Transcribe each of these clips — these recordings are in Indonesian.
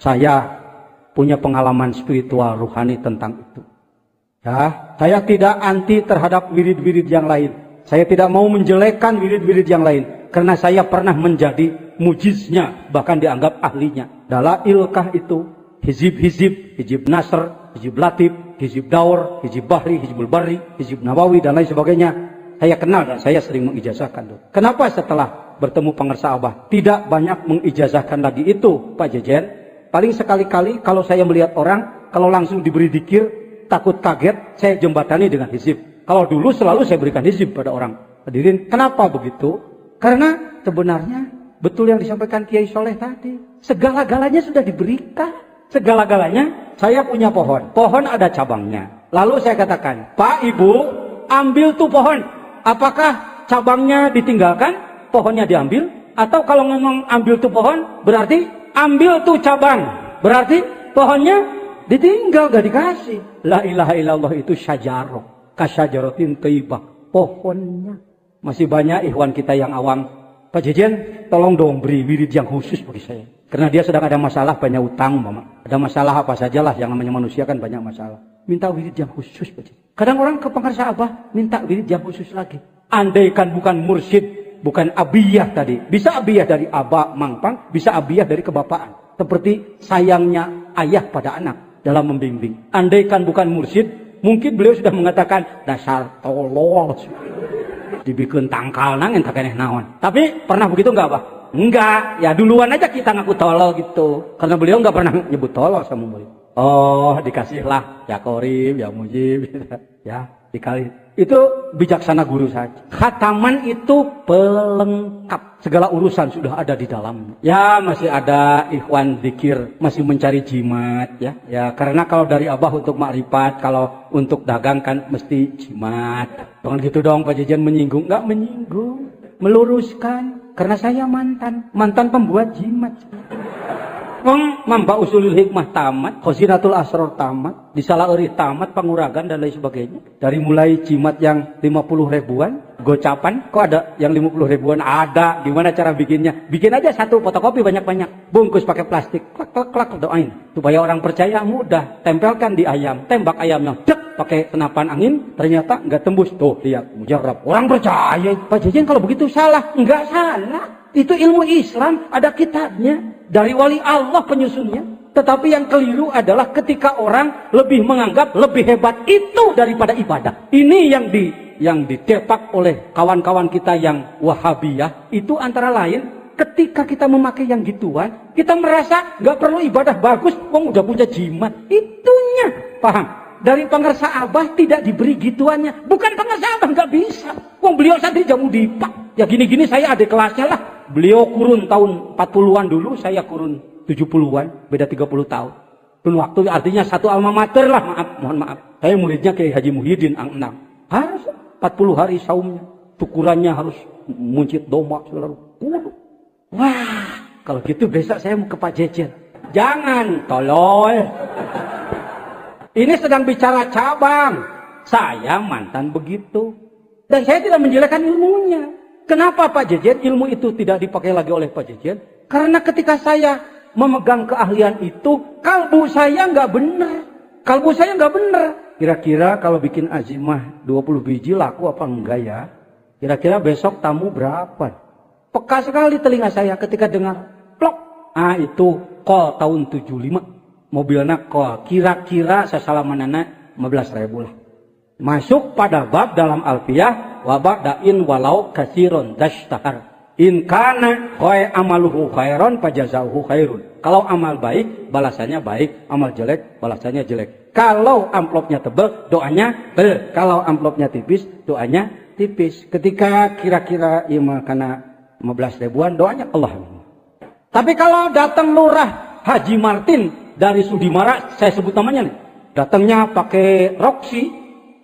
Saya punya pengalaman spiritual rohani tentang itu. Ya, saya tidak anti terhadap wirid-wirid yang lain. Saya tidak mau menjelekkan wirid-wirid yang lain. Karena saya pernah menjadi mujiznya, bahkan dianggap ahlinya. Dalailkah itu? Hizib-hizib, hizib nasr, hizib latif, hizib daur, hizib bahri, hizibul barri, hizib nawawi, dan lain sebagainya. Saya kenal dan saya sering mengijazahkan. Kenapa setelah bertemu pengersa Abah tidak banyak mengijazahkan lagi itu, Pak Jejen? Paling sekali-kali kalau saya melihat orang, kalau langsung diberi dikir, takut kaget, saya jembatani dengan hizib. Kalau dulu selalu saya berikan hizib pada orang. Hadirin, kenapa begitu? Karena sebenarnya betul yang disampaikan Kiai Soleh tadi. Segala-galanya sudah diberikan. Segala-galanya, saya punya pohon. Pohon ada cabangnya. Lalu saya katakan, Pak Ibu, ambil tuh pohon. Apakah cabangnya ditinggalkan? Pohonnya diambil? Atau kalau ngomong ambil tuh pohon, berarti ambil tuh cabang. Berarti pohonnya ditinggal, gak dikasih. La ilaha illallah itu syajaroh. Kasyajarotin taibah. Pohonnya. Masih banyak ikhwan kita yang awam. Pak Jejen, tolong dong beri wirid yang khusus bagi saya. Karena dia sedang ada masalah, banyak utang, Mama. Ada masalah apa sajalah, yang namanya manusia kan banyak masalah. Minta wirid yang khusus, Pak Jejen. Kadang orang ke pengersa Abah, minta wirid yang khusus lagi. Andaikan bukan mursyid, bukan abiyah tadi. Bisa abiyah dari Abah Mangpang, bisa abiyah dari kebapaan. Seperti sayangnya ayah pada anak dalam membimbing. Andaikan bukan mursyid, mungkin beliau sudah mengatakan, dasar tolol. Dibikin tangkal nang entah keneh naon. Tapi pernah begitu enggak, Pak? Enggak. Ya duluan aja kita ngaku tolol gitu. Karena beliau enggak pernah nyebut tolol sama murid. Oh, dikasihlah ya Qorib, ya Mujib, ya dikali. Itu bijaksana guru saja. Khataman itu pelengkap. Segala urusan sudah ada di dalamnya. Ya masih ada ikhwan zikir, masih mencari jimat ya. Ya karena kalau dari Abah untuk makrifat, kalau untuk dagang kan mesti jimat. Jangan gitu dong Pak Jejen menyinggung. Enggak menyinggung, meluruskan. Karena saya mantan pembuat jimat. Wong mamba usulul hikmah tamat, khosinatul asror tamat, disalah eurih tamat, panguragan dan lain sebagainya. Dari mulai jimat yang 50 ribuan, gocapan, kok ada yang 50 ribuan? Ada. Gimana cara bikinnya? Bikin aja satu fotokopi banyak-banyak, bungkus pakai plastik, klak doain supaya orang percaya. Mudah. Tempelkan di ayam, tembak ayamnya, cek pakai senapan angin, ternyata nggak tembus. Tuh lihat, mujarab. Orang percaya. Pak Jejen kalau begitu salah? Nggak salah. Itu ilmu Islam, ada kitabnya. Dari wali Allah penyusunnya. Tetapi yang keliru adalah ketika orang lebih menganggap lebih hebat itu daripada ibadah. Ini yang ditepak oleh kawan-kawan kita yang Wahabiyah. Itu antara lain ketika kita memakai yang gituan, kita merasa nggak perlu ibadah bagus, wong udah punya jimat. Itunya, paham? Dari pengersa Abah tidak diberi gituannya. Bukan pengersa Abah nggak bisa. Wong beliau santri jamu dipak. Ya gini-gini saya adik kelasnya lah. Beliau kurun tahun 40-an dulu, saya kurun 70-an, beda 30 tahun. Kurun waktu artinya satu alma mater lah, mohon maaf. Saya muridnya Kiai Haji Muhyiddin Ang Enam. Harus 40 hari saumnya. Tukurannya harus muncit domba selalu. Wah, kalau gitu besok saya mau ke Pak Jejen. Jangan, tolol. Ini sedang bicara cabang. Saya mantan begitu. Dan saya tidak menjelekkan ilmunya. Kenapa Pak Jejen ilmu itu tidak dipakai lagi oleh Pak Jejen? Karena ketika saya memegang keahlian itu, kalbu saya nggak benar. Kalbu saya nggak benar. Kira-kira kalau bikin azimah 20 biji laku apa enggak ya? Kira-kira besok tamu berapa? Peka sekali telinga saya ketika dengar plok. Ah itu kol tahun 75. Mobilnya kol. Kira-kira saya salamanana 15.000 lah. Masuk pada bab dalam Alfiyah, wa ba'dain walau kasiron dashtahar. In kana koi amaluhu khairon fajazauhu khairun. Kalau amal baik, balasannya baik. Amal jelek, balasannya jelek. Kalau amplopnya tebal, doanya tebal. Kalau amplopnya tipis, doanya tipis. Ketika kira-kira ima karena 15 ribuan, doanya Allah. Tapi kalau datang lurah Haji Martin dari Sudimara, saya sebut namanya nih. Datangnya pakai Roxy.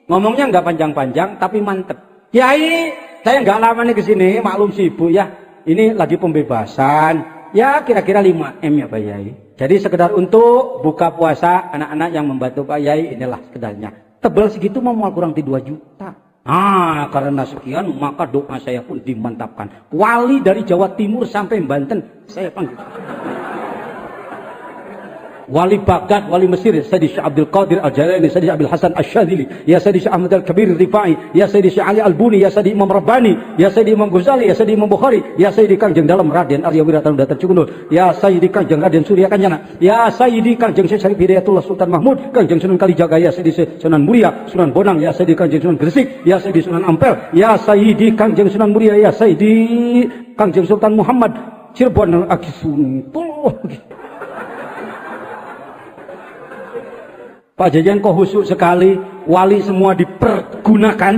Ngomongnya nggak panjang-panjang, tapi mantep. Kiai, saya nggak lama nih kesini, maklum sibuk ya. Ini lagi pembebasan, ya kira-kira 5 M ya Pak Yai. Jadi sekedar untuk buka puasa anak-anak yang membantu Pak Yai, inilah sekedarnya. Tebal segitu mau kurang di 2 juta. Karena sekian maka doa saya pun dimantapkan. Wali dari Jawa Timur sampai Banten saya panggil. wali Baghdad, wali Mesir, ya Sayyidi Syekh Abdul Qadir Al-Jalani, Sayyidi Abil Hasan Asy-Syadzili, ya Sayyidi Syekh Ahmad Al-Kabir Rifai, ya Sayyidi Syekh Ali Al-Buni, ya Sayyidi Imam Rabbani, ya Sayyidi Imam Ghazali, ya Sayyidi Imam Bukhari, ya Sayyidi Kangjeng Dalam Raden Arya Wiratanu Datar Cukundul, ya Sayyidi Kangjeng Raden Surya Kanjana, ya Sayyidi Kangjeng Syekh Syarif Hidayatullah Sultan Mahmud, Kangjeng Sunan Kalijaga, ya Sayyidi Sunan Muria, Sunan Bonang, ya Sayyidi Kangjeng Sunan Gresik, ya Sayyidi Sunan Ampel, ya Sayyidi Kangjeng Sunan Muria, ya Sayyidi Kangjeng Sultan Muhammad Cirebon Akisuntuh. Pak Jajan kok khusyuk sekali, wali semua dipergunakan,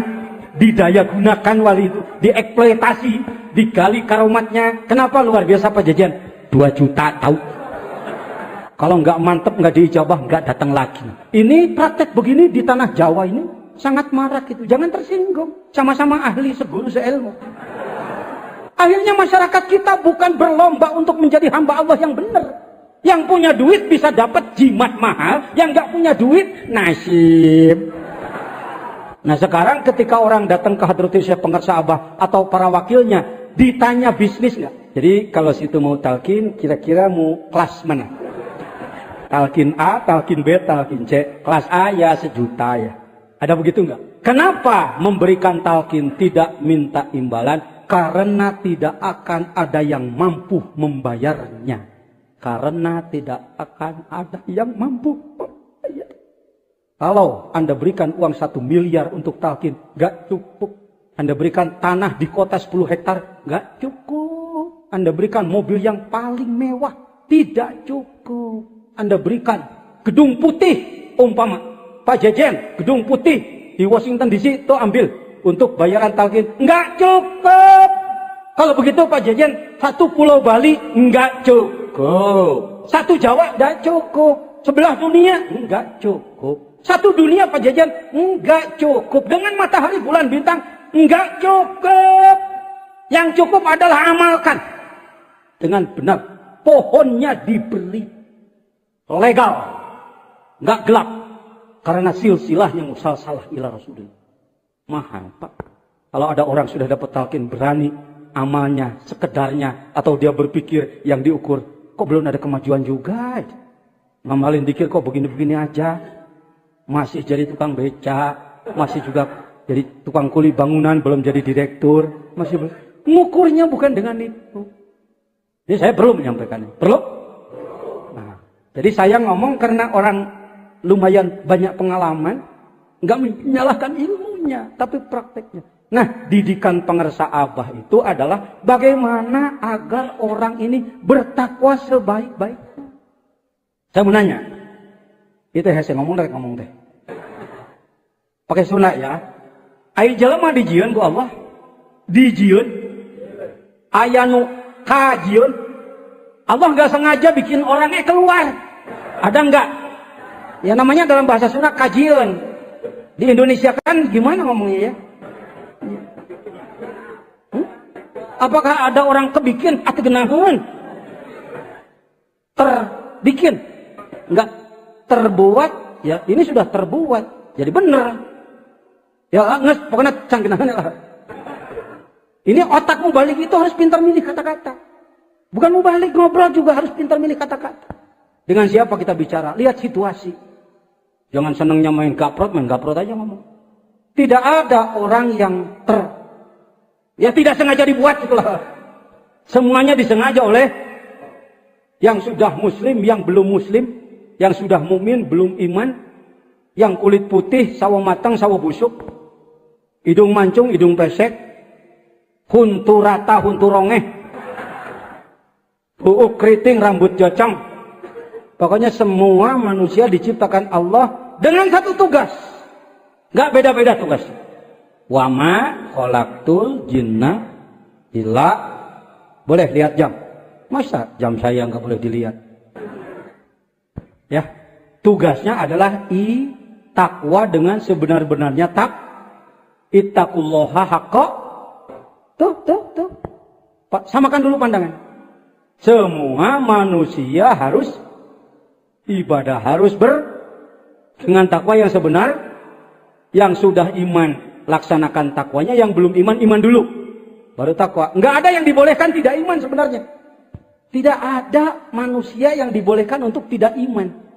didaya gunakan wali itu, dieksploitasi, digali karomatnya. Kenapa luar biasa Pak Jajan? 2 juta tahu. Kalau nggak mantep, nggak diijabah, nggak datang lagi. Ini praktek begini di tanah Jawa ini sangat marak itu. Jangan tersinggung, sama-sama ahli seguru seilmu. Akhirnya masyarakat kita bukan berlomba untuk menjadi hamba Allah yang benar. Yang punya duit bisa dapat jimat mahal, yang nggak punya duit nasib. Nah sekarang ketika orang datang ke Hadratul Syekh Pengarsa Abah atau para wakilnya ditanya bisnis nggak? Jadi kalau situ mau talqin, kira-kira mau kelas mana? Talqin A, talqin B, talqin C. Kelas A ya 1 juta ya. Ada begitu nggak? Kenapa memberikan talqin tidak minta imbalan? Karena tidak akan ada yang mampu membayarnya. Karena tidak akan ada yang mampu membayar. Kalau Anda berikan uang 1 miliar untuk talqin, nggak cukup. Anda berikan tanah di kota 10 hektar, nggak cukup. Anda berikan mobil yang paling mewah, tidak cukup. Anda berikan gedung putih, umpama Pak Jejen, gedung putih di Washington DC, itu ambil untuk bayaran talqin, nggak cukup. Kalau begitu Pak Jejen, 1 pulau Bali nggak cukup. 1 Jawa nggak cukup. Sebelah dunia nggak cukup. 1 dunia Pak Jajan nggak cukup. Dengan matahari bulan bintang nggak cukup. Yang cukup adalah amalkan dengan benar. Pohonnya diberi legal, nggak gelap, karena silsilahnya musalsalah ila Rasulullah. Mahal Pak. Kalau ada orang sudah dapat talqin berani amalnya sekedarnya, atau dia berpikir yang diukur, kok belum ada kemajuan juga, ngamalin dikir kok begini-begini aja, masih jadi tukang beca, masih juga jadi tukang kuli bangunan, belum jadi direktur, masih ngukurnya bukan dengan itu. Jadi saya perlu menyampaikannya, perlu. Nah, jadi saya ngomong karena orang lumayan banyak pengalaman, nggak menyalahkan ilmunya, tapi prakteknya. Nah, didikan pengersa Abah itu adalah bagaimana agar orang ini bertakwa sebaik-baiknya. Saya mau nanya, itu saya ngomong teh. Pakai sunnah ya. Ai jelema dijieun ku Allah. Dijieun. Aya nu kajieun. Allah enggak sengaja bikin orangnya keluar. Ada enggak? Ya namanya dalam bahasa Sunda kajieun. Di Indonesia kan gimana ngomongnya ya? Apakah ada orang kebikin atau genaheun? Terbikin. Enggak terbuat, ya ini sudah terbuat. Jadi benar. Ya nges, pokoknya can genaheun lah. Ini otakmu balik itu harus pintar milih kata-kata. Bukan mau balik ngobrol juga harus pintar milih kata-kata. Dengan siapa kita bicara? Lihat situasi. Jangan senangnya main gaprot aja ngomong. Tidak ada orang yang ya tidak sengaja dibuat itulah. Semuanya disengaja oleh yang sudah muslim, yang belum muslim, yang sudah mukmin, belum iman, yang kulit putih, sawo matang, sawo busuk, hidung mancung, hidung pesek, huntu rata, huntu rongeh, buuk keriting, rambut jocang. Pokoknya semua manusia diciptakan Allah dengan satu tugas. Nggak beda-beda tugasnya. Wama khalaqtul jinna illa. Boleh lihat jam? Masa jam saya nggak boleh dilihat? Ya, tugasnya adalah takwa dengan sebenar-benarnya ittaqullaha haqqa. Tuh. Pak, samakan dulu pandangan. Semua manusia harus ibadah, harus dengan takwa yang sebenar. Yang sudah iman laksanakan takwanya, yang belum iman dulu baru takwa. Nggak ada yang dibolehkan tidak iman sebenarnya. Tidak ada manusia yang dibolehkan untuk tidak iman.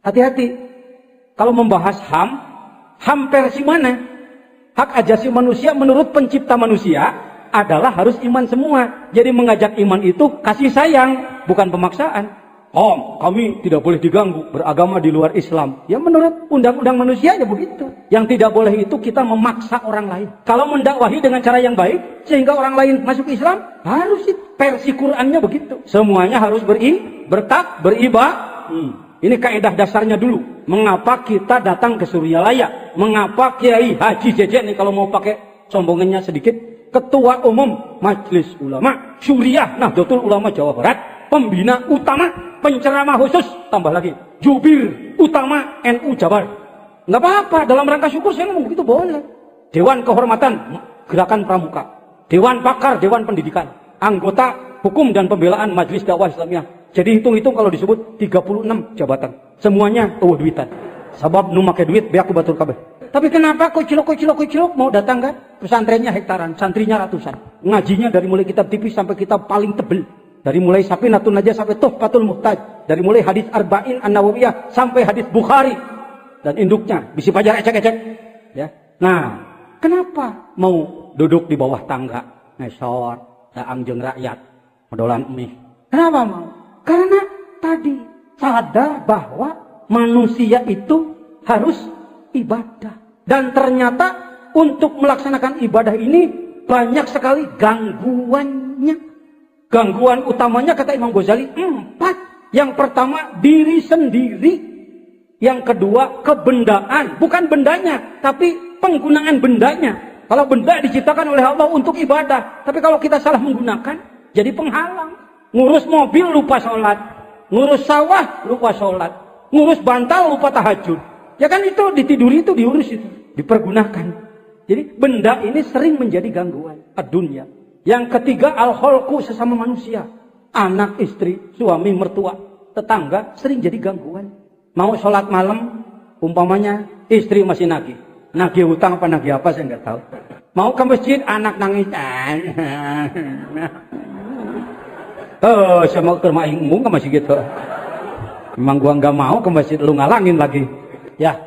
Hati-hati. Kalau membahas HAM versi mana? Hak ajasi manusia menurut pencipta manusia adalah harus iman semua. Jadi mengajak iman itu kasih sayang, bukan pemaksaan. Kami tidak boleh diganggu beragama di luar Islam. Ya menurut undang-undang manusia ya begitu. Yang tidak boleh itu kita memaksa orang lain. Kalau mendakwahi dengan cara yang baik sehingga orang lain masuk Islam, harus versi Qur'annya begitu. Semuanya harus beribadah. Ini kaidah dasarnya dulu. Mengapa kita datang ke Suryalaya? Mengapa Kiai Haji Jejen nih kalau mau pakai sombongannya sedikit, Ketua Umum Majelis Ulama Syuriah Nahdlatul Ulama Jawa Barat, pembina utama, penceramah khusus, tambah lagi jubir utama NU Jabar. Nggak apa-apa, dalam rangka syukur saya ngomong begitu boleh. Dewan Kehormatan Gerakan Pramuka, Dewan Pakar Dewan Pendidikan, anggota Hukum dan Pembelaan Majelis Dakwah Islamiyah. Jadi hitung-hitung kalau disebut 36 jabatan. Semuanya duitan. Sabab nu make duit biar aku batur kabeh. Tapi kenapa kocilok mau datang kan? Pesantrennya hektaran, santrinya ratusan. Ngajinya dari mulai kitab tipis sampai kitab paling tebel. Dari mulai Safinatun Najah sampai Tuhfatul Muhtaj. Dari mulai hadis Arba'in An-Nawawiyah sampai hadis Bukhari. Dan induknya bisi pajar ecek-ecek. Ya. Nah, kenapa mau duduk di bawah tangga, ngesor, daang jeung rakyat, medolan mie? Kenapa mau? Karena tadi sadar bahwa manusia itu harus ibadah. Dan ternyata untuk melaksanakan ibadah ini banyak sekali gangguannya. Gangguan utamanya kata Imam Ghazali 4. Yang pertama diri sendiri. Yang kedua kebendaan. Bukan bendanya, tapi penggunaan bendanya. Kalau benda diciptakan oleh Allah untuk ibadah. Tapi kalau kita salah menggunakan, jadi penghalang. Ngurus mobil lupa sholat, ngurus sawah lupa sholat, ngurus bantal lupa tahajud. Ya kan itu ditiduri itu diurus itu, dipergunakan. Jadi benda ini sering menjadi gangguan dunia. Yang ketiga al-kholqu sesama manusia, anak, istri, suami, mertua, tetangga sering jadi gangguan. Mau sholat malam, umpamanya istri masih nagih utang apa nagih apa saya nggak tahu. Mau ke masjid anak nangis. Saya mau ke rumah ingmu ke masjid gitu. Memang gua nggak mau ke masjid, lu ngalangin lagi. Ya.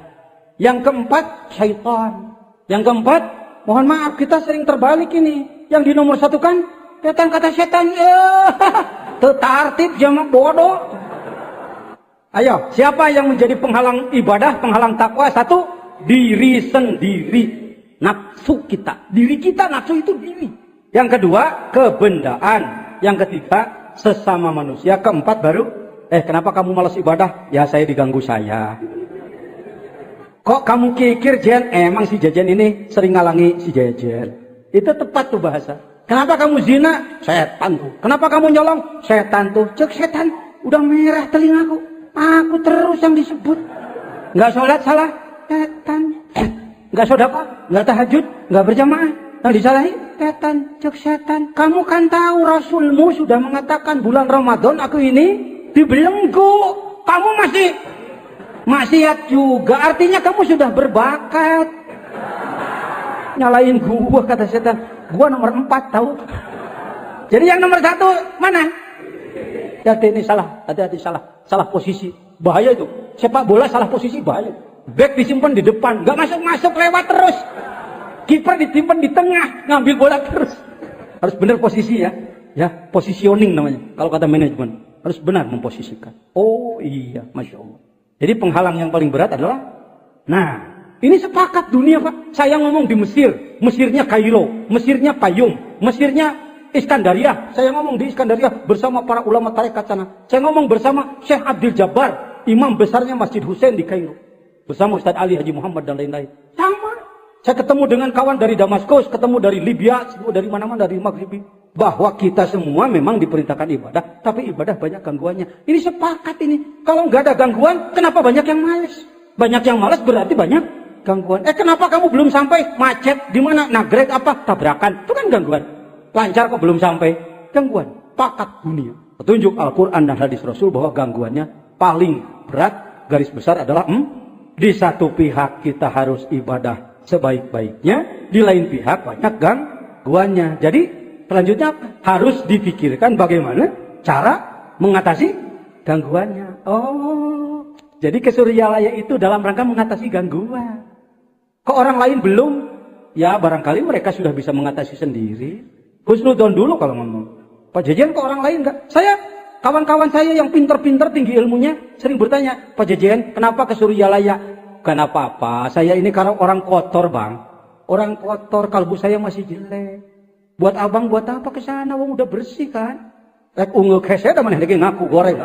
Yang keempat syaitan. Yang keempat, mohon maaf kita sering terbalik ini. Yang di nomor satu kan, setan kata setan, tertartib jamak bodoh. Ayo, siapa yang menjadi penghalang ibadah, penghalang takwa? Satu, diri sendiri, nafsu kita. Diri kita, nafsu itu diri. Yang kedua, kebendaan. Yang ketiga, sesama manusia. Keempat baru, kenapa kamu malas ibadah? Ya saya diganggu saya. Kok kamu kikir Jen? Emang si Jejen ini sering ngalangi si Jejen. Itu tepat tuh bahasa. Kenapa kamu zina? Setan tuh. Kenapa kamu nyolong? Setan tuh. Cek setan, udah merah telingaku. Aku terus yang disebut. Nggak sholat salah, setan. Nggak sedekah, nggak tahajud, nggak berjamaah. Yang disalahi setan, cek setan. Kamu kan tahu Rasulmu sudah mengatakan bulan Ramadan aku ini dibelenggu. Kamu masih maksiat juga. Artinya kamu sudah berbakat. Nyalain gua kata setan. Gua nomor 4 tahu. Jadi yang nomor 1 mana? Hati ini salah. Hati-hati salah. Salah posisi. Bahaya itu. Sepak bola salah posisi bahaya. Back disimpan di depan. Gak masuk-masuk lewat terus. Kiper disimpan di tengah, ngambil bola terus. Harus benar posisi ya. Ya, positioning namanya. Kalau kata manajemen, harus benar memposisikan. Oh iya, Masya Allah. Jadi penghalang yang paling berat adalah, nah, ini sepakat dunia Pak. Saya ngomong di Mesir, Mesirnya Kairo, Mesirnya Payung, Mesirnya Iskandaria. Saya ngomong di Iskandaria bersama para ulama tarekat sana. Saya ngomong bersama Syekh Abdul Jabbar, imam besarnya Masjid Hussein di Kairo. Bersama Ustadz Ali Haji Muhammad dan lain-lain. Sama. Saya ketemu dengan kawan dari Damaskus, ketemu dari Libya, ketemu dari mana-mana, dari Maghribi. Bahwa kita semua memang diperintahkan ibadah, tapi ibadah banyak gangguannya. Ini sepakat ini. Kalau nggak ada gangguan, kenapa banyak yang malas? Banyak yang malas berarti banyak gangguan. Kenapa kamu belum sampai? Macet di mana? Nagrek apa? Tabrakan. Itu kan gangguan. Lancar kok belum sampai? Gangguan. Pakat dunia. Petunjuk Al-Quran dan hadis Rasul bahwa gangguannya paling berat, garis besar adalah di satu pihak kita harus ibadah sebaik-baiknya, di lain pihak banyak gangguannya. Jadi selanjutnya harus dipikirkan bagaimana cara mengatasi gangguannya. Oh, Jadi ke Suryalaya itu dalam rangka mengatasi gangguan. Ke orang lain belum, ya barangkali mereka sudah bisa mengatasi sendiri. Husnudon dulu kalau ngomong. Pak Jejen ke orang lain enggak? Saya, kawan-kawan saya yang pinter-pinter tinggi ilmunya sering bertanya, Pak Jejen, kenapa ke Suryalaya? Kenapa apa? Saya ini karena orang kotor, Bang. Orang kotor, kalbu saya masih jelek. Buat abang, buat apa ke sana? Wong udah bersih kan? Rek ungu keseh dah maneh lagi ngaku goreng.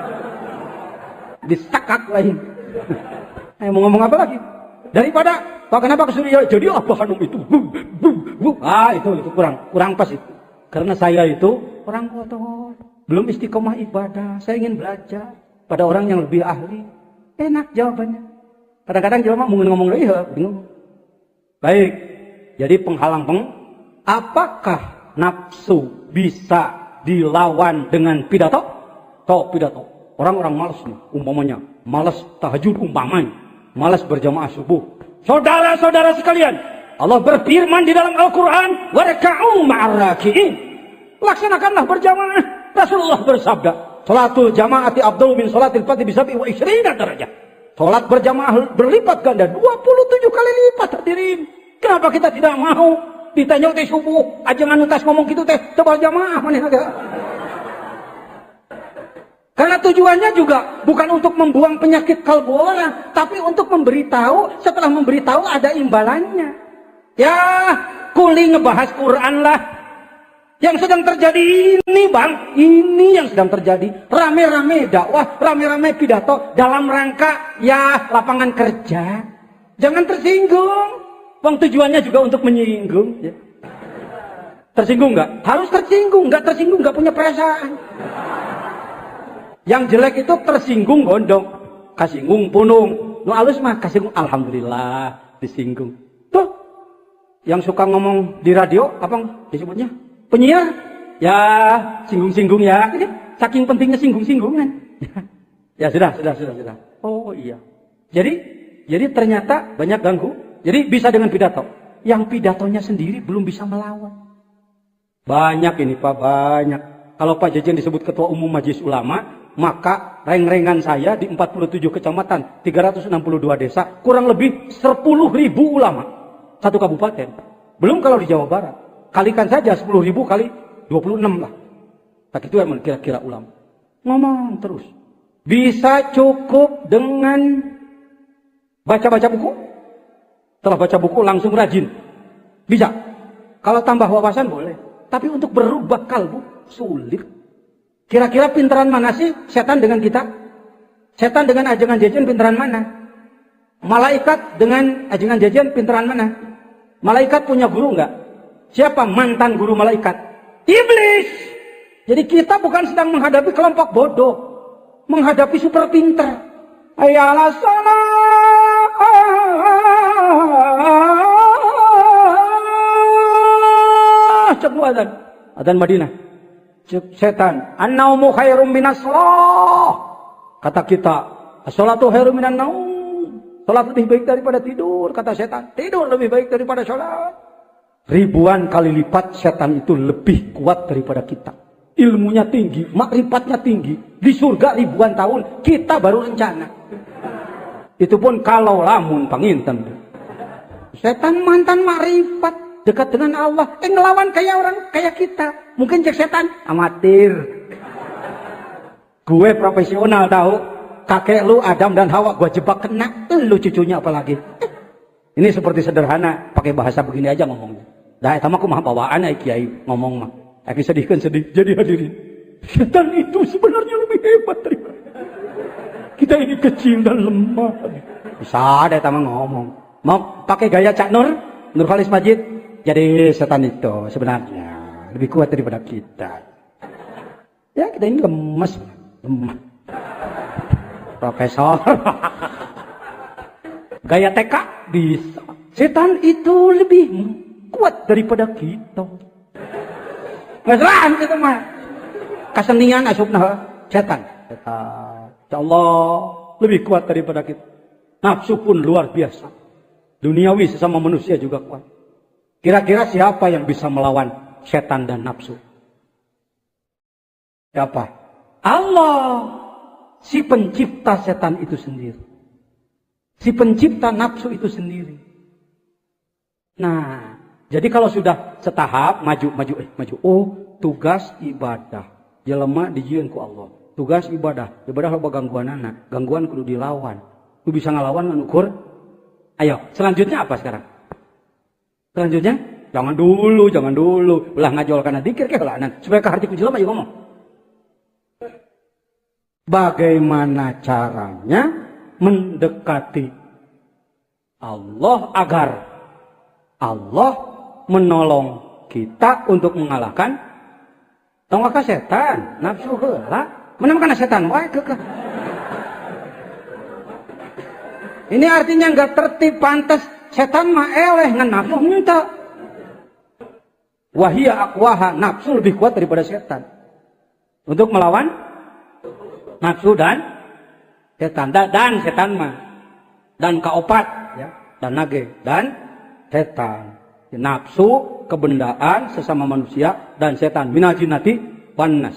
Disakak lain. Mau ngomong apa lagi? Daripada, Pak kenapa ke Suryalaya? Jadi apa hanum itu? Itu kurang pas itu. Karena saya itu orang kotor. Belum istiqomah ibadah. Saya ingin belajar pada orang yang lebih ahli. Enak jawabannya. Kadang-kadang jawab ngomong lagi, bingung. Baik. Jadi penghalang apakah nafsu bisa dilawan dengan pidato? Pidato. Orang-orang malas nih, umpamanya. Malas tahajud umpamanya. Malas berjamaah subuh. Saudara-saudara sekalian, Allah berfirman di dalam Al-Quran, warka'u ma'arraki'in. Laksanakanlah berjamaah. Rasulullah bersabda, salatul jamaati afdalu min salatil fardhi bi 27 derajat. Salat berjamaah berlipat ganda 27 kali lipat hadirin. Kenapa kita tidak mau? Ditanya teh subuh, ajangan utas ngomong gitu teh, coba jamaah maneh agak. Karena tujuannya juga bukan untuk membuang penyakit kalbu orang, tapi untuk memberitahu, setelah memberitahu ada imbalannya. Ya, kuli ngebahas Quran lah. Yang sedang terjadi ini Bang, ini yang sedang terjadi. Rame-rame dakwah, rame-rame pidato dalam rangka ya lapangan kerja. Jangan tersinggung. Bang tujuannya juga untuk menyinggung. Ya. Tersinggung nggak? Harus tersinggung. Nggak tersinggung nggak punya perasaan. Yang jelek itu tersinggung gondong, kasinggung punung. Nu alus mah kasinggung alhamdulillah disinggung. Tuh, yang suka ngomong di radio apa disebutnya? Penyiar. Ya, singgung-singgung ya. Ini saking pentingnya singgung-singgungan. Ya sudah. Oh iya. Jadi ternyata banyak ganggu. Jadi bisa dengan pidato. Yang pidatonya sendiri belum bisa melawan. Banyak ini Pak, banyak. Kalau Pak Jejen disebut Ketua Umum Majelis Ulama, maka reng-rengan saya di 47 kecamatan, 362 desa, kurang lebih 10.000 ulama. Satu kabupaten. Belum kalau di Jawa Barat. Kalikan saja 10.000 kali 26 lah. Tak itu emang kira-kira ulama. Ngomong terus. Bisa cukup dengan baca-baca buku. Setelah baca buku langsung rajin. Bisa. Kalau tambah wawasan boleh. Tapi untuk berubah kalbu sulit. Kira-kira pinteran mana sih setan dengan kita? Setan dengan ajengan jajan pinteran mana? Malaikat dengan ajengan jajan pinteran mana? Malaikat punya guru enggak? Siapa mantan guru malaikat? Iblis. Jadi kita bukan sedang menghadapi kelompok bodoh. Menghadapi super pinter. Ayalah salat. Cek adzan. Adzan Madinah. Cek setan. An-naumu khairum minas shalah. Kata kita, as-salatu khairum minan naum. Salat lebih baik daripada tidur, kata setan. Tidur lebih baik daripada salat. Ribuan kali lipat setan itu lebih kuat daripada kita. Ilmunya tinggi, makrifatnya tinggi. Di surga ribuan tahun, kita baru rencana. Itu pun kalau lamun panginten. Setan mantan makrifat, dekat dengan Allah. Ngelawan kayak orang kayak kita. Mungkin cek setan amatir. Gue profesional tahu. Kakek lu Adam dan Hawa gue jebak kena. Lu cucunya apalagi. Ini seperti sederhana, pakai bahasa begini aja ngomongnya. Dah eta mah kumaha bawaan ai kiai ngomong mah. Aki sedihkeun sedih. Jadi hadirin, setan itu sebenarnya lebih hebat daripada kita ini kecil dan lemah. Bisa ada eta mah ngomong. Mau pakai gaya Cak Nur Khalis Majid. Jadi setan itu sebenarnya lebih kuat daripada kita. Ya kita ini lemah. Profesor. Gaya TK bisa. Setan itu lebih kuat daripada kita. Ngeseran kita mah. Kesenian asupna setan. Insya Allah lebih kuat daripada kita. Nafsu pun luar biasa. Duniawi sesama manusia juga kuat. Kira-kira siapa yang bisa melawan setan dan nafsu? Siapa? Allah. Si pencipta setan itu sendiri. Si pencipta nafsu itu sendiri. Nah, jadi kalau sudah setahap maju. Oh, tugas ibadah. Jelema dijieun ku Allah. Tugas ibadah loba gangguanana. Gangguan kudu dilawan. Ku bisa ngalawan ngan ukur. Ayo, selanjutnya apa sekarang? Selanjutnya, jangan dulu. Ulah ngajol kana dikir ke heulaan. Supaya ka harti ku jelema ayo ngomong. Bagaimana caranya mendekati Allah agar Allah menolong kita untuk mengalahkan tongkak setan, nafsu heula. Menemukan setan wae kekeh. Ini artinya enggak tertib pantas, setan mah eleh ngan nafsu henteu. Wahia aqwaha, nafsu lebih kuat daripada setan. Untuk melawan nafsu dan setan. Dan setan mah dan kaopat ya, dan nage dan setan. Nafsu, kebendaan sesama manusia, dan setan. Minal jinnati wan nas.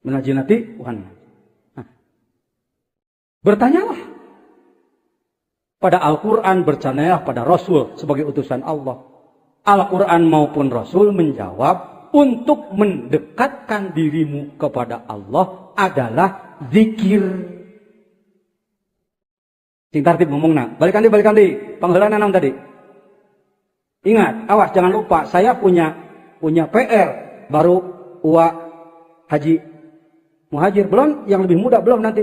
Minal jinnati wan nas. Nah, bertanyalah pada Al-Quran, bertanyalah pada Rasul sebagai utusan Allah. Al-Quran maupun Rasul menjawab, untuk mendekatkan dirimu kepada Allah adalah zikir. Sing tartib ngomongna. Balikan di. Pangheulaan naon tadi? Ingat, awas jangan lupa, saya punya PR baru Uwa Haji Muhajir, belum yang lebih muda belum, nanti.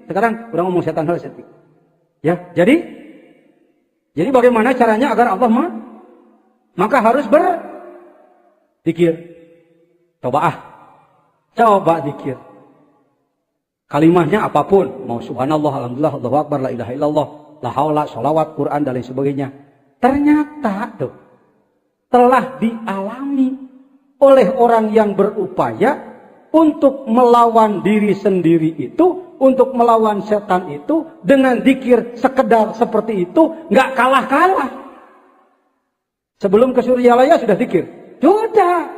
Sekarang udah ngomong setan heula. Ya, jadi bagaimana caranya agar Allah maka harus berzikir. Coba zikir. Kalimahnya apapun, mau subhanallah, alhamdulillah, Allahu akbar, la ilaha illallah, la haula, sholawat, Quran dan lain sebagainya. Ternyata tuh telah dialami oleh orang yang berupaya untuk melawan diri sendiri itu, untuk melawan setan itu dengan zikir sekedar seperti itu, nggak kalah-kalah. Sebelum ke Suryalaya sudah zikir, sudah.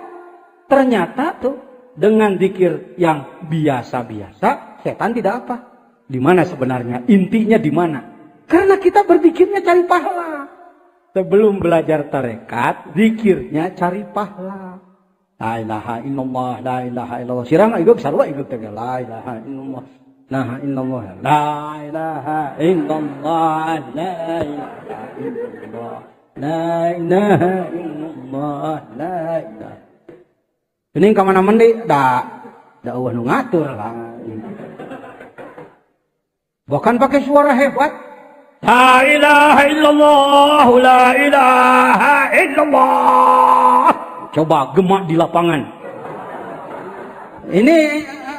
Ternyata tuh dengan zikir yang biasa-biasa, setan tidak apa. Di mana sebenarnya intinya di mana? Karena kita berzikirnya cari pahala. Sebelum belajar tarekat, zikirnya cari pahala. La ilaha illallah, la ilaha illallah. Sirang ieu sarua ieu teh la ilaha illallah. La illallah, la ilaha illallah, la ilaha illallah. La ilaha illallah, la ilaha. Ini ka mana mandi? Da eueuh nu ngatur lah. Bukan pakai suara hebat. La ilaha illallah, la ilaha illallah. Coba gemak di lapangan. Ini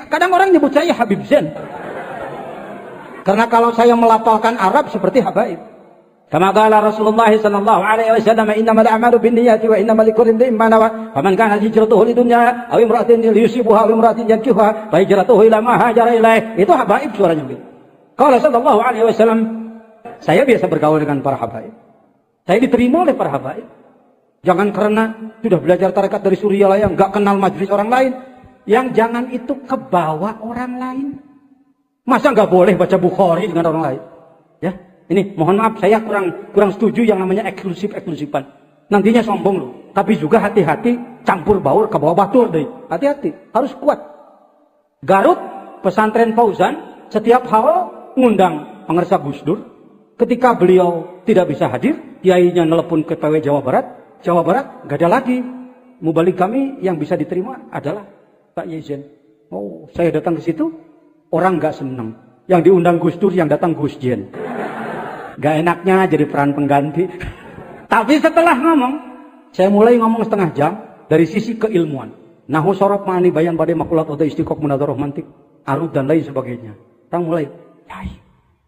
kadang orang nyebut saya Habib Zain. Karena kalau saya melafalkan Arab seperti habaib. Kama qala Rasulullah sallallahu alaihi wasallam, innamal a'malu binniyati wa innamal likulli imrin ma nawa. Faman kana hijratuhu lidunya aw imra'atin yusibuha aw imra'atin yankihuha fa hijratuhu ila ma hajara ilaih. Itu habaib suaranya gitu. Qala sallallahu alaihi wasallam, saya biasa bergaul dengan para habaib. Saya diterima oleh para habaib. Jangan karena sudah belajar tarekat dari Suryalaya, nggak kenal majelis orang lain. Yang jangan itu kebawa orang lain. Masa nggak boleh baca Bukhari dengan orang lain? Ya, ini mohon maaf, saya kurang setuju yang namanya eksklusifan. Nantinya sombong loh. Tapi juga hati-hati, campur baur ke bawah batur deh. Hati-hati, harus kuat. Garut, pesantren Fauzan, setiap hal ngundang pengersa Gus Dur. Ketika beliau tidak bisa hadir, kiainya nelpon ke PW Jawa Barat gak ada lagi. Mubalik kami yang bisa diterima adalah Pak Yezen. Oh, saya datang ke situ, orang gak senang. Yang diundang Gus Dur, yang datang Gus Jen. Gak enaknya jadi peran pengganti. Tapi setelah ngomong, saya mulai ngomong setengah jam dari sisi keilmuan. Nahu sorok ma'ani bayan badai makulat atau istiqok munadharoh mantik, arud dan lain sebagainya. Kita mulai, yai.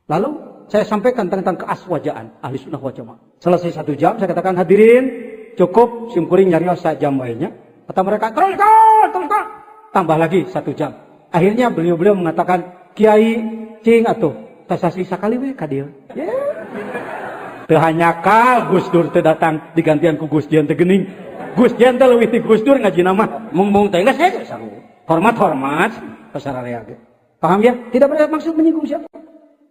Lalu saya sampaikan tentang keaswajaan ahli sunnah wal jamaah. Selesai 1 jam, saya katakan hadirin, cukup simkuring nyarios sajam baiknya. Kata mereka, terus. Tambah lagi 1 jam. Akhirnya beliau mengatakan, Kiai cing atuh, tasasi sakali we ka dieu. Ya. Teu hanya ka Gus Dur teu datang digantian ku Gus Jen teh geuning. Gus Jen teh leuwih ti Gus Dur ngaji nama mung teh geus saru. Hormat kasararea ge. Paham ya? Tidak bermaksud menyinggung siapa.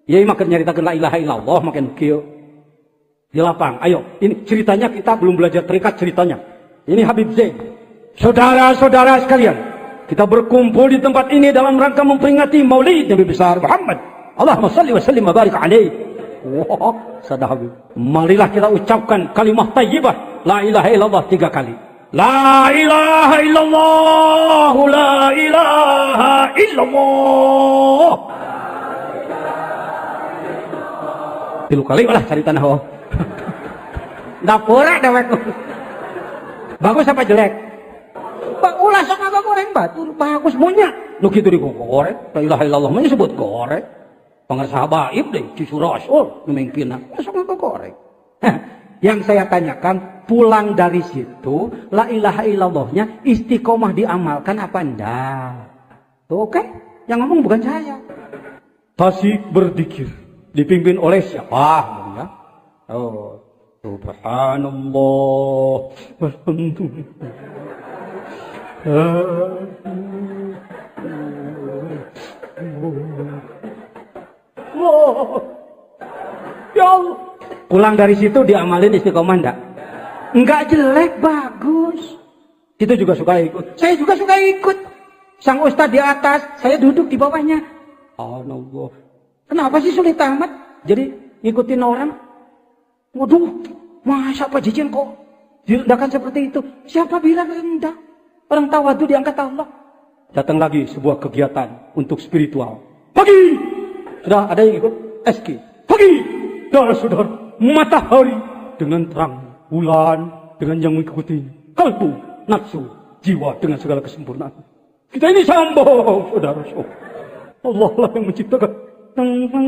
Ya makin nyaritakeun la ilaha illallah makin kieu. Di lapang. Ayo, ini ceritanya kita belum belajar terikat ceritanya. Ini Habib Zain. Saudara-saudara sekalian, kita berkumpul di tempat ini dalam rangka memperingati Maulid Nabi besar Muhammad. Allahumma shalli wa sallim wa barik alaihi. Wah, sadar Habib. Marilah kita ucapkan kalimah thayyibah la ilaha illallah 3 kali. La ilaha illallah, la ilaha illallah. 3 kali lah cari tanah ho. Dapura dewek. Bagus apa jelek? Ulah sok ngagak goreng batur, bagus monya. Nu kitu digoreng, la ilaha illallah mah disebut goreng. Pangarsa habaib deui cucu Rasul nu mingpinna. Sok ngagak goreng. Yang saya tanyakan, pulang dari situ, la ilaha illallahnya istiqomah diamalkan apa enggak? Oke, yang ngomong bukan saya. Tasik berzikir dipimpin oleh siapa? Ya? Oh, subhanallah. Ya Allah. Pulang dari situ diamalin istiqomah enggak? Enggak jelek, bagus. Itu juga suka ikut. Saya juga suka ikut. Sang ustadz di atas, saya duduk di bawahnya. Allah. Kenapa sih sulit amat? Jadi ngikutin orang. Waduh, masa Pak Jejen kok direndahkan seperti itu? Siapa bilang rendah? Orang tawadu diangkat Allah. Datang lagi sebuah kegiatan untuk spiritual. Pagi! Sudah ada yang ikut? SK. Pagi! Saudara-saudara, matahari dengan terang, bulan dengan yang mengikuti, kalbu, nafsu, jiwa dengan segala kesempurnaan. Kita ini sambung, saudara-saudara. Allah lah yang menciptakan. Allah,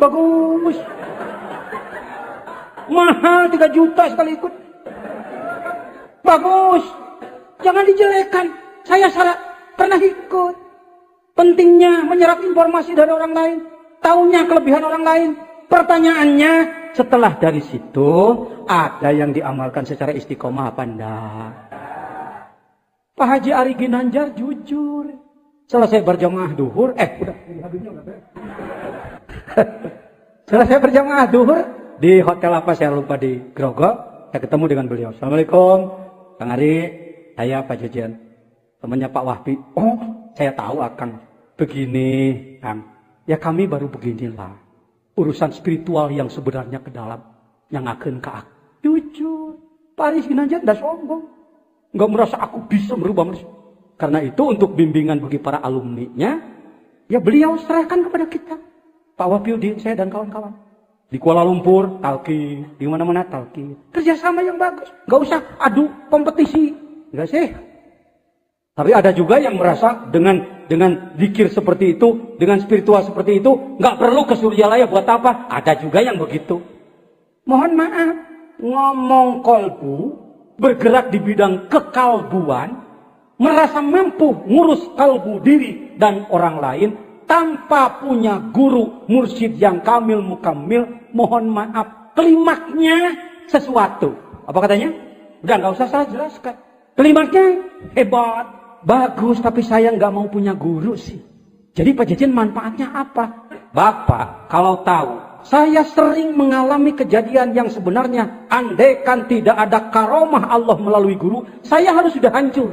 bagus. Mahal 3 juta sekali ikut. Bagus. Jangan dijelekan. Saya pernah ikut. Pentingnya menyerap informasi dari orang lain. Taunya kelebihan orang lain. Pertanyaannya, setelah dari situ, ada yang diamalkan secara istiqomah apa enggak? Pak Haji Ari Ginanjar jujur. Selesai berjamaah duhur, selesai berjamaah duhur, di hotel apa saya lupa di Grogol, saya ketemu dengan beliau. Assalamualaikum, Kang Ari, saya Pak Jejen, temannya Pak Wahbi. Oh, saya tahu Akang begini, Kang. Ya kami baru beginilah. Urusan spiritual yang sebenarnya ke dalam, yang akan ke aku. Jujur, Pak Ari Ginanjar tidak sombong. Enggak merasa aku bisa merubah manusia. Karena itu untuk bimbingan bagi para alumninya, ya beliau serahkan kepada kita. Pak Wahyudin, saya dan kawan-kawan. Di Kuala Lumpur, talqi. Di mana-mana talqi. Kerjasama yang bagus. Enggak usah adu kompetisi. Enggak sih. Tapi ada juga yang merasa dengan zikir seperti itu, dengan spiritual seperti itu, enggak perlu ke Suryalaya buat apa. Ada juga yang begitu. Mohon maaf, ngomong kolbu, bergerak di bidang kekalbuan, merasa mampu ngurus kalbu diri dan orang lain tanpa punya guru mursyid yang kamil mukamil, mohon maaf, klimaknya sesuatu. Apa katanya? Udah nggak usah saya jelaskan. Klimaknya hebat, bagus, tapi saya nggak mau punya guru sih. Jadi Pak Jejen manfaatnya apa? Bapak kalau tahu, saya sering mengalami kejadian yang sebenarnya andaikan tidak ada karomah Allah melalui guru, saya harus sudah hancur.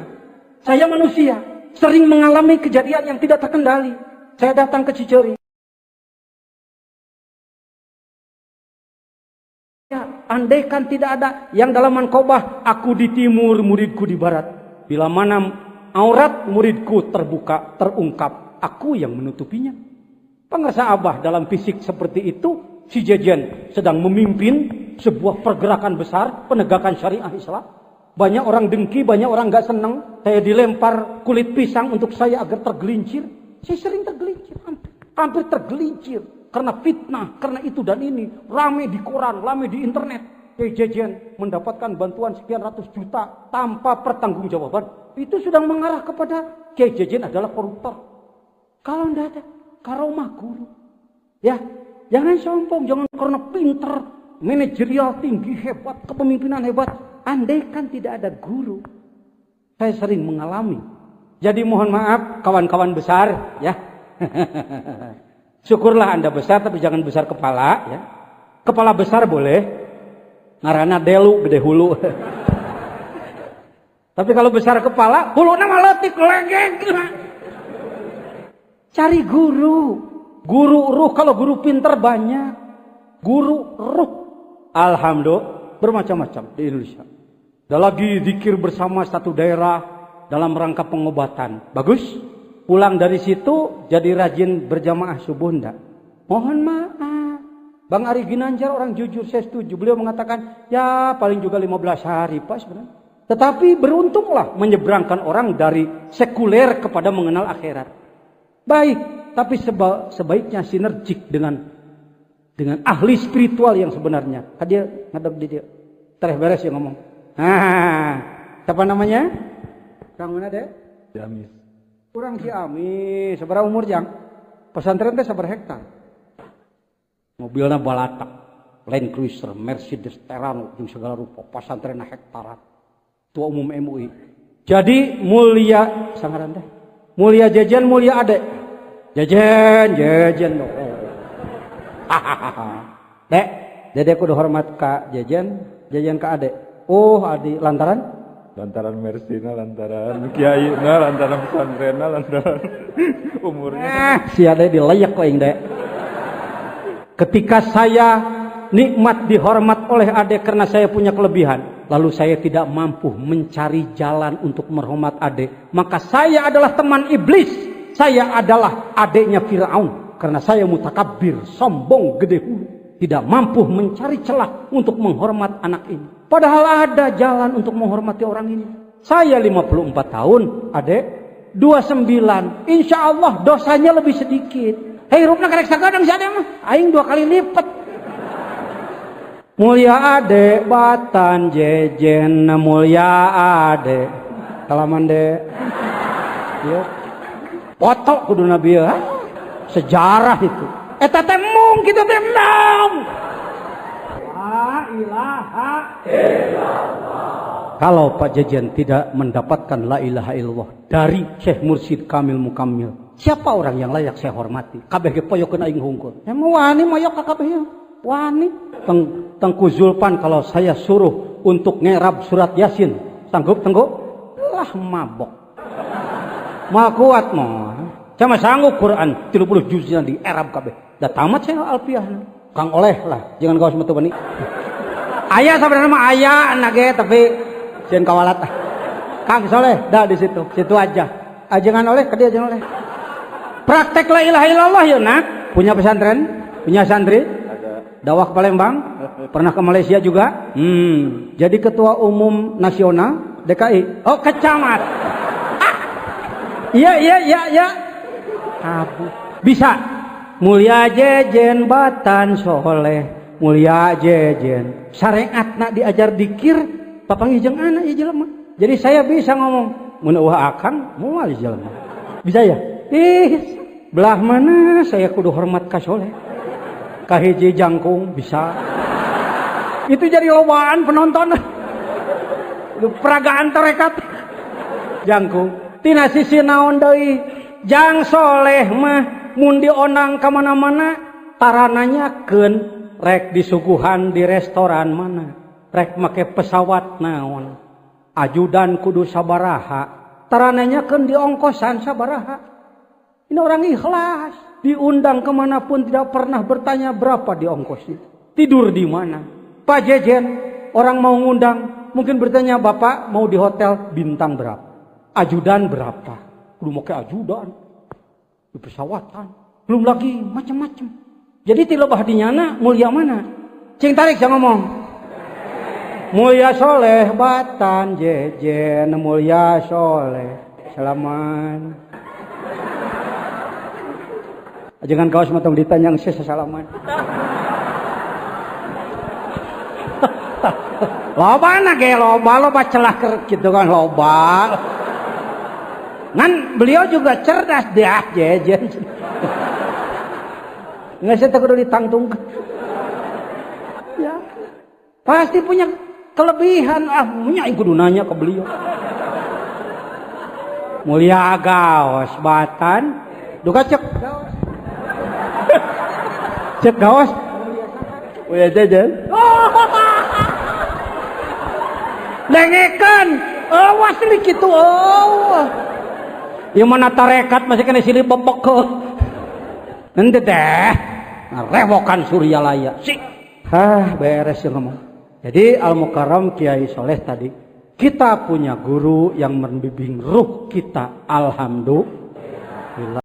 Saya manusia, sering mengalami kejadian yang tidak terkendali. Saya datang ke Cicerih. Ya, andaikan tidak ada yang dalam mankobah, aku di timur, muridku di barat. Bila mana aurat muridku terbuka, terungkap, aku yang menutupinya. Pengersa Abah dalam fisik seperti itu, si Jejen sedang memimpin sebuah pergerakan besar, penegakan syariah Islam. Banyak orang dengki, banyak orang gak senang. Saya dilempar kulit pisang untuk saya agar tergelincir. Saya sering tergelincir, hampir tergelincir. Karena fitnah, karena itu dan ini. Rame di koran, rame di internet. Kiai Jejen mendapatkan bantuan sekian ratus juta tanpa pertanggungjawaban. Itu sudah mengarah kepada Kiai Jejen adalah koruptor. Kalau tidak ada karomah guru. Ya, jangan sombong, jangan karena pinter, manajerial tinggi hebat, kepemimpinan hebat. Andaikan tidak ada guru. Saya sering mengalami. Jadi mohon maaf kawan-kawan besar ya. Syukurlah Anda besar tapi jangan besar kepala ya. Kepala besar boleh. Ngarana delu gede hulu. Tapi kalau besar kepala, hulu nama letik legeng. Cari guru. Guru ruh, kalau guru pinter banyak. Guru ruh. Alhamdulillah bermacam-macam di Indonesia. Ada lagi zikir bersama satu daerah dalam rangka pengobatan. Bagus. Pulang dari situ jadi rajin berjamaah subuh enggak? Mohon maaf. Bang Ari Ginanjar orang jujur, saya setuju. Beliau mengatakan, ya paling juga 15 hari Pak sebenarnya. Tetapi beruntunglah menyeberangkan orang dari sekuler kepada mengenal akhirat. Baik, tapi sebaiknya sinergik dengan ahli spiritual yang sebenarnya. Dia ngadep di dia. Tereh beres yang ngomong. Siapa namanya? Orang mana deh? Ciamis. Orang Ciamis. Seberapa umur jang? Pesantren teh sabar hektar. Mobilnya balatak, Land Cruiser, Mercedes, Terrano, jeung segala rupa. Pesantren hektaran. Tua umum MUI. Jadi mulia sangaran teh. Mulia Jejen, mulia adek. Jejen. Dek, Dede kudu hormat ka Jejen ka adek. Oh, adi lantaran Mersina, lantaran kiaina, lantaran pesantrenna, lantaran umurnya. Si adek dilayak kok Dek. Ketika saya nikmat dihormat oleh adek karena saya punya kelebihan, lalu saya tidak mampu mencari jalan untuk menghormat adek, maka saya adalah teman iblis. Saya adalah adeknya Firaun karena saya mutakabbir, sombong, gede hulu, tidak mampu mencari celah untuk menghormat anak ini. Padahal ada jalan untuk menghormati orang ini. Saya 54 tahun, adek 29. Insya Allah dosanya lebih sedikit. Hei rupna karek sagadang si adek mah, aing 2 kali lipat. Mulia adek Batan Jejen, mulia adek. Salaman dek. Yuk. Foto kudu nabi ya. Sejarah itu. Eta teh mung kitu teh mung. La ilaha illallah. Kalau Pak Jejen tidak mendapatkan la ilaha illallah dari Syekh Mursyid Kamil Mukamil, siapa orang yang layak saya hormati? Kabeh ge poyokeun aing hungkul. Emang wani mayok ka kabeh. Wani. Tengku Zulpan kalau saya suruh untuk ngerab surat Yasin, sanggup tengku? Lah mabok. Mal kuat mah. Sama sanggup Quran 30 juz di erab kabeh. Da tamat saya alfiah. Kang oleh lah, jangan kau semetu bani. Ayah sebenarnya mah ayah anak ge tapi jangan kawalat. Kang Soleh dah di situ aja. Jangan oleh, ke dia jangan oleh. Praktek la ilaha illallah ya nak. Punya pesantren, punya santri. Ada. Dakwah ke Palembang, pernah ke Malaysia juga. Jadi ketua umum nasional DKI. Oh kecamat. Iya. Abu. Bisa. Mulia Jejen Batan Soleh. Mulia Jejen. Syariatna diajar dikir. Papang jeung anak ya jelema. Jadi saya bisa ngomong. Mun eueuh akang moal jelema. Bisa ya? Belah mana saya kudu hormat ka Soleh. Ka hiji jangkung bisa. Itu jadi lowaan penonton. Peragaan tarekat. Jangkung. Tina sisi naon deui? Jang Soleh mah mun dionang ka mana-mana tarananyakeun rek disuguhan di restoran mana. Rek make pesawat naon. Ajudan kudu sabaraha. Tarananyakeun di ongkosan sabaraha. Ini orang ikhlas. Diundang kemanapun tidak pernah bertanya berapa di ongkosnya. Tidur di mana. Pak Jejen, orang mau ngundang, mungkin bertanya, Bapak mau di hotel bintang berapa? Ajudan berapa? Belum mau ke ajudan. Di pesawatan. Belum lagi macam-macam. Jadi tilebah dinyana mulia mana? Cing tarik jangan ngomong. Mulia Soleh Batan Jejen, mulia Soleh. Salaman. Jangan kaos matang ditanya saya salaman. Loba na ge loba celah gitu kan loba. Ngan beliau juga cerdas dia jejen. Nggak saya kudu ditangtungkan. Ya. Pasti punya kelebihan. Punya kudu nanya ke beliau. Mulia gaos batan. Duka cek gaos. Cek gaos. Mulia jajan. Dengekan, asli gitu, yang mana tarekat masih kena silih bebek ke, nanti deh, rewokan Suryalaya, sih, beres yang ngomong. Jadi Al-Mukarram Kiai Soleh tadi, kita punya guru yang membimbing ruh kita, alhamdulillah.